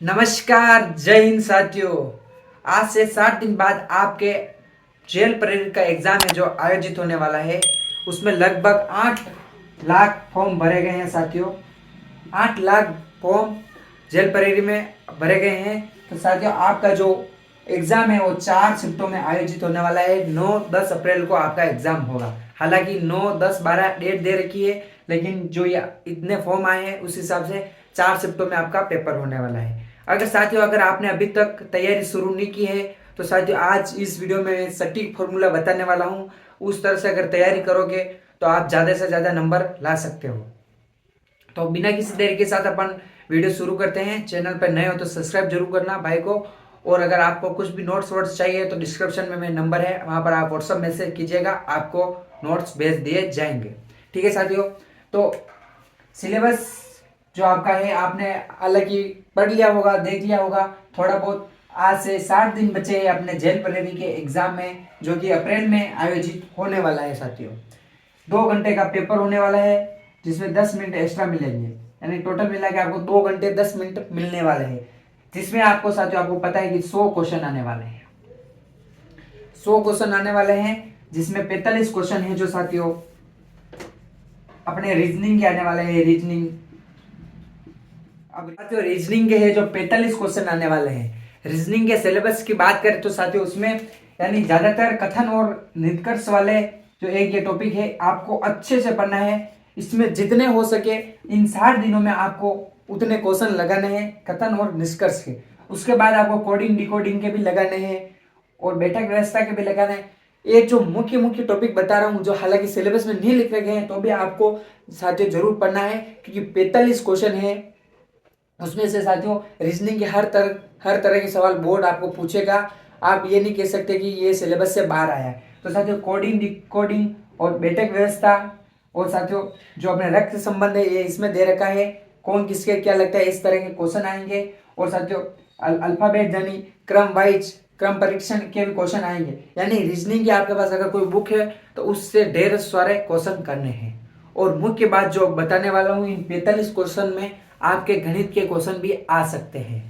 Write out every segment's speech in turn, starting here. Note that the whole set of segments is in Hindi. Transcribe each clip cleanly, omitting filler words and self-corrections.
नमस्कार, जय हिंद साथियों। आज से 60 दिन बाद आपके जेल प्रेरित का एग्जाम है जो आयोजित होने वाला है। उसमें लगभग 8 लाख फॉर्म भरे गए हैं साथियों। 8 लाख फॉर्म जेल प्रेरी में भरे गए हैं। तो साथियों, आपका जो एग्जाम है वो 4 शिफ्टों में आयोजित होने वाला है। 9-10 अप्रैल को आपका एग्जाम होगा। हालांकि 9-10-12 डेट दे रखी है, लेकिन जो ये इतने फॉर्म आए हैं उस हिसाब से 4 शिफ्टों में आपका पेपर होने वाला है। अगर साथियों, अगर आपने अभी तक तैयारी शुरू नहीं की है तो साथियों, आज इस वीडियो में सटीक फॉर्मूला बताने वाला हूँ। उस तरह से अगर तैयारी करोगे तो आप ज़्यादा से ज़्यादा नंबर ला सकते हो। तो बिना किसी देरी के साथ अपन वीडियो शुरू करते हैं। चैनल पर नए हो तो सब्सक्राइब जरूर करना भाई को। और अगर आपको कुछ भी नोट्स वोट्स चाहिए तो डिस्क्रिप्शन में मेरा नंबर है, वहाँ पर आप व्हाट्सअप मैसेज कीजिएगा, आपको नोट्स भेज दिए जाएंगे। ठीक है साथियों। तो सिलेबस जो आपका है आपने अलग ही पढ़ लिया होगा, देख लिया होगा थोड़ा बहुत। आज से 60 दिन बचे हैं अपने जेल प्रेरी के एग्जाम में, जो कि अप्रैल में आयोजित होने वाला है साथियों। 2 घंटे का पेपर होने वाला है, जिसमें 10 मिनट एक्स्ट्रा मिलेंगे। यानी टोटल मिला के आपको 2 घंटे 10 मिनट मिलने वाले हैं। जिसमें आपको साथियों, आपको पता है कि 100 क्वेश्चन आने वाले हैं। 100 क्वेश्चन आने वाले हैं, जिसमें 45 क्वेश्चन है जो साथियों अपने रीजनिंग के आने वाले हैं। रीजनिंग, अब साथियों रीजनिंग के है जो 45 क्वेश्चन आने वाले हैं। रीजनिंग के सिलेबस की बात करें तो साथियों, उसमें यानी ज्यादातर कथन और निष्कर्ष वाले जो एक ये टॉपिक है आपको अच्छे से पढ़ना है। इसमें जितने हो सके इन 60 दिनों में आपको उतने क्वेश्चन लगाने हैं कथन और निष्कर्ष के। उसके बाद आपको कोडिंग डिकोडिंग के भी लगाने हैं और बैठक व्यवस्था के भी लगाने हैं। एक जो मुख्य मुख्य टॉपिक बता रहा हूँ, जो हालांकि सिलेबस में नहीं लिखे गए हैं, तो भी आपको साथियों जरूर पढ़ना है, क्योंकि 45 क्वेश्चन है। उसमें से साथियों रीजनिंग के हर तरह के सवाल बोर्ड आपको पूछेगा। आप ये नहीं कह सकते कि ये सिलेबस से बाहर आया है। तो साथियों कोडिंग डिकोडिंग और बैठक व्यवस्था, और साथियों जो अपने रक्त संबंध है ये इसमें दे रखा है, कौन किसके क्या लगता है, इस तरह के क्वेश्चन आएंगे। और साथियों अल्फाबेट यानी क्रम वाइज क्रम परीक्षण के भी क्वेश्चन आएंगे। यानी रीजनिंग की आपके पास अगर कोई बुक है तो उससे ढेर सारे क्वेश्चन करने हैं। और मुख्य बात जो बताने वाला हूँ, इन 45 क्वेश्चन में आपके गणित के क्वेश्चन भी आ सकते हैं।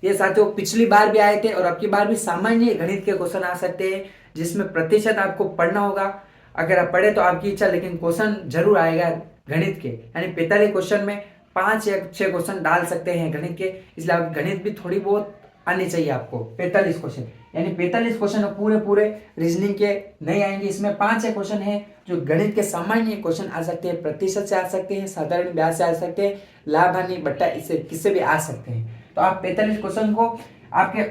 ये साथियों पिछली बार भी आए थे और अब की बार भी सामान्य गणित के क्वेश्चन आ सकते हैं, जिसमें प्रतिशत आपको पढ़ना होगा। अगर आप पढ़े तो आपकी इच्छा, लेकिन क्वेश्चन जरूर आएगा गणित के। यानी 45 क्वेश्चन में 5 या 6 क्वेश्चन डाल सकते हैं गणित के, इसलिए आप गणित भी थोड़ी बहुत आनी चाहिए आपको। 45 क्वेश्चन यानी 45 क्वेश्चन पूरे पूरे रीजनिंग के नहीं आएंगे। इसमें 5 क्वेश्चन है जो गणित के सामान्य क्वेश्चन आ सकते हैं, प्रतिशत से आ सकते हैं, साधारण ब्याज से आ सकते हैं, लाभ हानि बट्टा इससे किससे भी आ सकते हैं। तो आप 45 क्वेश्चन को आपके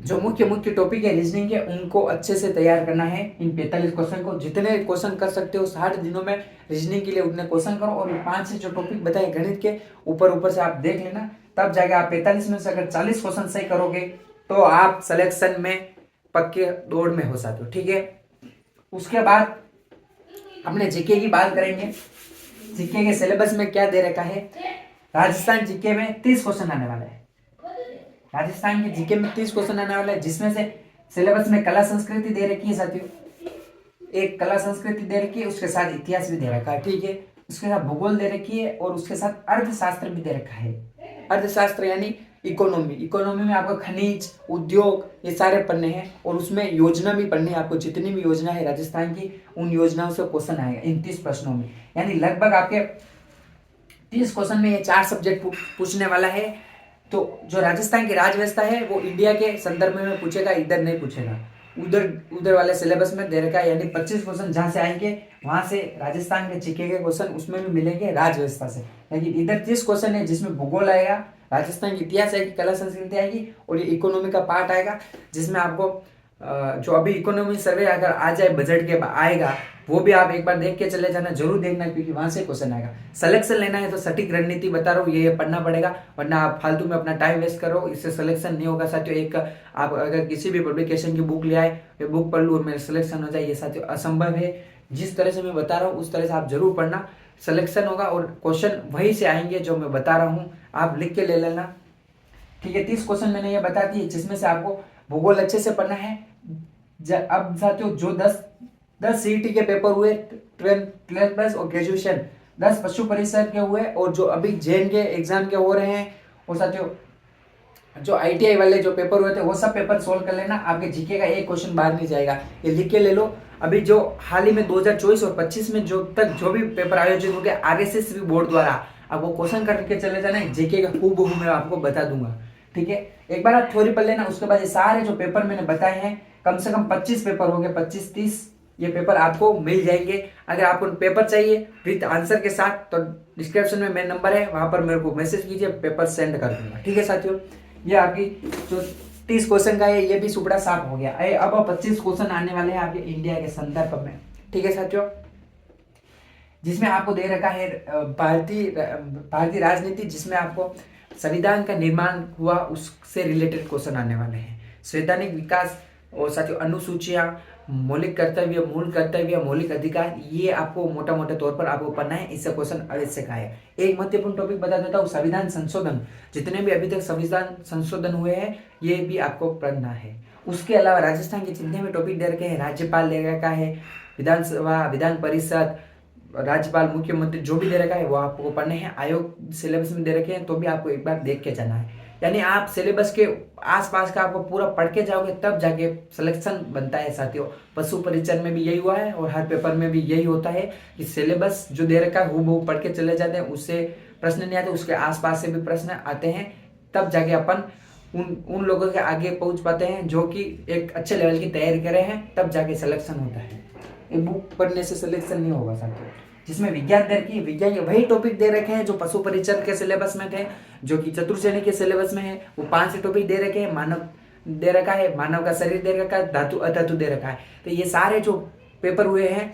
जो मुख्य मुख्य टॉपिक है रीजनिंग के उनको अच्छे से तैयार करना है। इन 45 क्वेश्चन को जितने क्वेश्चन कर सकते हो 60 दिनों में रीजनिंग के लिए उतने क्वेश्चन करो। और 5 से जो टॉपिक बताए गणित के ऊपर से आप देख लेना, तब जाके आप 45 में से अगर 40 क्वेश्चन सही करोगे तो आप सिलेक्शन में पक्के दौड़ में हो सकते हो। ठीक है। उसके बाद अपने जीके की बात करेंगे। जीके के सिलेबस में क्या दे रखा है, राजस्थान जीके में 30 क्वेश्चन आने वाला है। राजस्थान के जीके में 30 क्वेश्चन आने वाला है, जिसमें से सिलेबस में कला संस्कृति दे रखी है साथियों। एक कला संस्कृति दे रखी है, उसके साथ इतिहास भी दे रखा है। ठीक है। उसके साथ भूगोल दे रखी है और उसके साथ अर्थशास्त्र भी दे रखा है। अर्थशास्त्र यानी इकोनॉमी। इकोनॉमी में आपको खनिज उद्योग ये सारे पढ़ने हैं, और उसमें योजना भी पढ़नी है आपको। जितनी भी योजना है राजस्थान की, उन योजनाओं से क्वेश्चन आएगा इन 30 प्रश्नों में। यानी लगभग आपके 30 क्वेश्चन में ये 4 सब्जेक्ट पूछने वाला है। तो जो राजस्थान की राज व्यवस्था है वो इंडिया के संदर्भ में पूछेगा, इधर नहीं पूछेगा। उधर उधर वाले सिलेबस में दे रखा है। यानी 25 क्वेश्चन जहां से आएंगे वहां से राजस्थान के जीके के क्वेश्चन उसमें भी मिलेंगे राज व्यवस्था से। लेकिन इधर 30 क्वेश्चन है, जिसमें भूगोल आएगा, राजस्थान की इतिहास आएगी, कला संस्कृति आएगी, और ये इकोनॉमी का पार्ट आएगा, जिसमें आपको जो अभी इकोनॉमी सर्वे अगर आ जाए बजट के आएगा, वो भी आप एक बार देख के चले जाना, जरूर देखना, क्योंकि वहां से क्वेश्चन आएगा। सिलेक्शन लेना है तो सटीक रणनीति बता रहा हूँ, ये पढ़ना पड़ेगा, वरना आप फालतू में अपना टाइम वेस्ट करो, इससे सिलेक्शन नहीं होगा साथियों। एक आप अगर किसी भी पब्लिकेशन की बुक ले आए, ये बुक पढ़ लूँ और मेरा सिलेक्शन हो जाए, ये साथियों असंभव है। जिस तरह से मैं बता रहा हूँ उस तरह से आप जरूर पढ़ना, सिलेक्शन होगा और क्वेश्चन वहीं से आएंगे जो मैं बता रहा हूँ, आप लिख के ले लेना। ठीक है। 30 क्वेश्चन मैंने ये बता दिए, जिसमें से आपको भूगोल अच्छे से पढ़ना है। अब साथियों जो 10 सीईटी के पेपर हुए, 12 और ग्रेजुएशन 10 पशु परिषद के हुए, और जो अभी जेन के एग्जाम के हो रहे हैं, और साथियों जो ITI वाले जो पेपर हुए थे वो सब पेपर सोल्व कर लेना, आपके जीके का एक क्वेश्चन बाहर नहीं जाएगा, ये लिख के ले लो। अभी जो हाल ही में 2024 और 25 में जो भी पेपर आयोजित हो गया RSS बोर्ड द्वारा, अब वो क्वेश्चन करके चले जाना, जीके का हूबहू मैं आपको बता दूंगा, ठीक है। एक बार आप थ्योरी पढ़ लेना, उसके बाद ये सारे जो पेपर मैंने बताए हैं, कम से कम 25 पेपर होंगे, 25-30 ये पेपर आपको मिल जाएंगे। अगर आपको पेपर चाहिए विद आंसर के साथ तो डिस्क्रिप्शन में मेरा नंबर है, वहां पर मेरे को मैसेज कीजिए, पेपर सेंड कर दूंगा, ठीक है साथियों। ये आपकी जो 30 क्वेश्चन का है ये भी सुपड़ा साफ हो गया। अब 25 क्वेश्चन आने वाले हैं आपके इंडिया के संदर्भ में, ठीक है साथियों, जिसमें आपको दे रखा है भारतीय राजनीति, जिसमें आपको संविधान का निर्माण हुआ उससे रिलेटेड क्वेश्चन आने वाले हैं, संवैधानिक विकास और साथियों अनुसूचियां, मौलिक कर्तव्य, मूल कर्तव्य, मौलिक अधिकार, ये आपको मोटा मोटे तौर पर आपको पढ़ना है, इससे क्वेश्चन आवश्यक है। एक महत्वपूर्ण टॉपिक बता देता हूँ, संविधान संशोधन, जितने भी अभी तक संविधान संशोधन हुए हैं ये भी आपको पढ़ना है। उसके अलावा राजस्थान के जितने भी टॉपिक दे रखे हैं, राज्यपाल दे रखा है, विधानसभा, विधान परिषद, राज्यपाल, मुख्यमंत्री, जो भी दे रखा है वो आपको पढ़ने हैं। आयोग सिलेबस में दे रखे हैं तो भी आपको एक बार देख के जाना है, यानी आप सिलेबस के आसपास का आपको पूरा पढ़ के जाओगे तब जाके सिलेक्शन बनता है साथियों। पशु परिचय में भी यही हुआ है और हर पेपर में भी यही होता है कि सिलेबस जो दे रखा है हूबहू पढ़ के चले जाते हैं, उससे प्रश्न नहीं आते, उसके आसपास से भी प्रश्न आते हैं, तब जाके अपन उन लोगों के आगे पहुंच पाते हैं जो कि एक अच्छे लेवल की तैयारी कर रहे हैं, तब जाके सिलेक्शन होता है। एक बुक पढ़ने से सिलेक्शन नहीं होगा साथियों। जिसमें विज्ञान दर की विज्ञान के वही टॉपिक दे रखे हैं जो पशु परिचय के सिलेबस में थे, जो कि चतुर्श्रेणी के सिलेबस में है, वो 5 टॉपिक दे रखे हैं। मानव दे रखा है, मानव का शरीर दे रखा है, धातु अधातु दे रखा है। तो ये सारे जो पेपर हुए हैं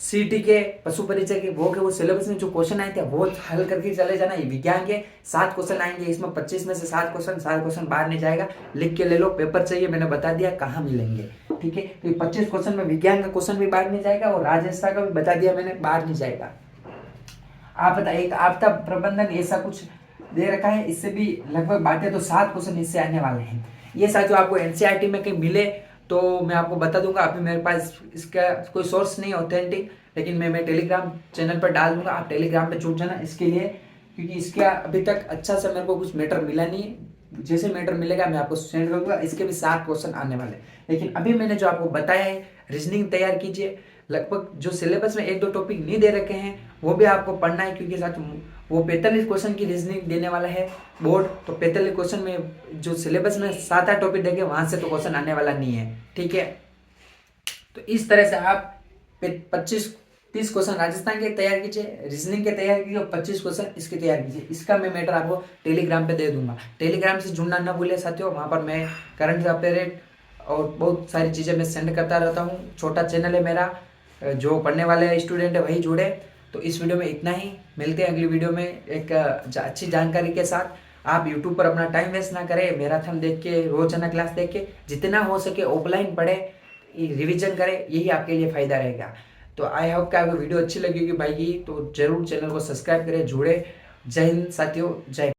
CT के, पशु परिचय के, वो सिलेबस में जो क्वेश्चन आए थे वो हल करके चले जाना। ये विज्ञान के 7 क्वेश्चन आएंगे, इसमें 25 में से 7 क्वेश्चन बाहर नहीं जाएगा, लिख के ले लो। पेपर चाहिए मैंने बता दिया कहाँ मिलेंगे, ठीक है। तो 25 क्वेश्चन में विज्ञान का क्वेश्चन भी बाहर नहीं जाएगा और राजस्थान का भी बता दिया मैंने, बाहर नहीं जाएगा। आप बताइए, आपदा प्रबंधन ऐसा कुछ दे रखा है, इससे भी लगभग बातें तो 7 क्वेश्चन इससे आने वाले हैं। ये साथियों आपको NCERT में कहीं मिले तो मैं आपको बता दूंगा। अभी मेरे पास इसका कोई सोर्स नहीं ऑथेंटिक, लेकिन मैं टेलीग्राम चैनल पर डाल दूंगा, आप टेलीग्राम पे जुड़ जाना इसके लिए, क्योंकि इसका अभी तक अच्छा सा मेरे को कुछ मैटर मिला नहीं। जैसे मैटर मिलेगा मैं आपको सेंड करूंगा। इसके भी 7 क्वेश्चन आने वाले, लेकिन अभी मैंने जो आपको बताया है, रीजनिंग तैयार कीजिए। लगभग जो सिलेबस में 1-2 टॉपिक नहीं दे रखे हैं वो भी आपको पढ़ना है, क्योंकि साथ वो 45 क्वेश्चन की रीजनिंग देने वाला है बोर्ड। तो 45 क्वेश्चन में जो सिलेबस में 7-8 टॉपिक देंगे वहां से तो क्वेश्चन आने वाला नहीं है, ठीक है। तो इस तरह से आप 25-30 क्वेश्चन राजस्थान के तैयार कीजिए, रीजनिंग के तैयार कीजिए और 25 क्वेश्चन इसके तैयार कीजिए। इसका मैं मैटर आपको टेलीग्राम पे दे दूंगा। टेलीग्राम से जुड़ना ना भूले साथियों, वहां पर मैं करंट अफेयर और बहुत सारी चीज़ें मैं सेंड करता रहता हूँ। छोटा चैनल है मेरा, जो पढ़ने वाले स्टूडेंट है वही जुड़े। तो इस वीडियो में इतना ही, मिलते हैं अगली वीडियो में एक अच्छी जानकारी के साथ। आप YouTube पर अपना टाइम वेस्ट ना करें, मैराथन देख के, रोजाना क्लास देख के, जितना हो सके ऑफलाइन पढ़े, रिवीजन करें, यही आपके लिए फायदा रहेगा। तो आई होप कि आपको वीडियो अच्छी लगी होगी भाई की, तो जरूर चैनल को सब्सक्राइब करें, जुड़े। जय हिंद साथियों, जय।